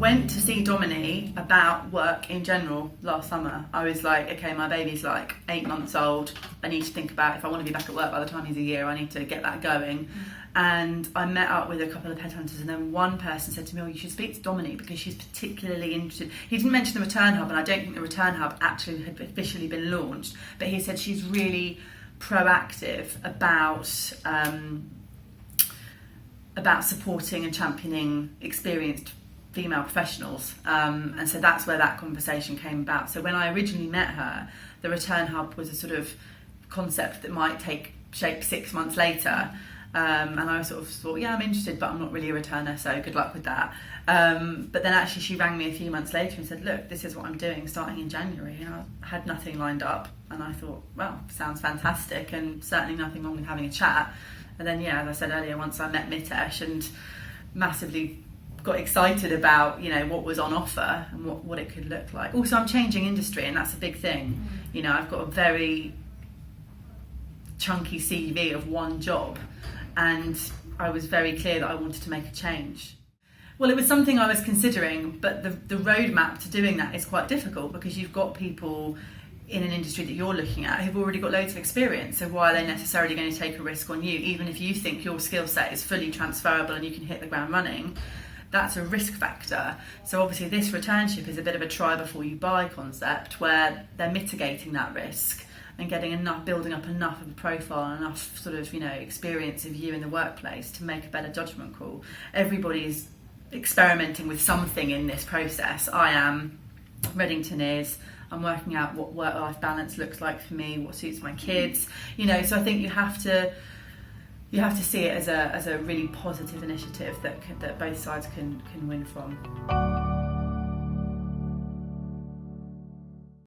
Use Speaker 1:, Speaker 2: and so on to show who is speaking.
Speaker 1: went to see Dominie about work in general last summer. I was like, okay, my baby's like 8 months old. I need to think about if I want to be back at work by the time he's a year, I need to get that going. And I met up with a couple of headhunters, and then one person said to me, oh, you should speak to Dominie because she's particularly interested. He didn't mention the Return Hub, and I don't think the Return Hub actually had officially been launched, but he said she's really proactive about supporting and championing experienced female professionals, and so that's where that conversation came about. So when I originally met her, the Return Hub was a sort of concept that might take shape 6 months later, and I sort of thought, yeah, I'm interested, but I'm not really a returner, so good luck with that. But then actually she rang me a few months later and said, look, this is what I'm doing starting in January, and I had nothing lined up, and I thought, well, sounds fantastic, and certainly nothing wrong with having a chat. And then, yeah, as I said earlier, once I met Mitesh and massively got excited about, you know, what was on offer and what it could look like. Also, I'm changing industry, and that's a big thing. You know, I've got a very chunky CV of one job, and I was very clear that I wanted to make a change. Well, it was something I was considering, but the roadmap to doing that is quite difficult because you've got people in an industry that you're looking at who've already got loads of experience, so why are they necessarily going to take a risk on you, even if you think your skill set is fully transferable and you can hit the ground running? That's a risk factor. So obviously this returnship is a bit of a try before you buy concept, where they're mitigating that risk and building up enough of a profile, enough sort of, you know, experience of you in the workplace to make a better judgment call. Everybody's experimenting with something in this process. I am, Redington is, I'm working out what work-life balance looks like for me, what suits my kids, you know. So I think you have to see it as a really positive initiative that both sides can win from.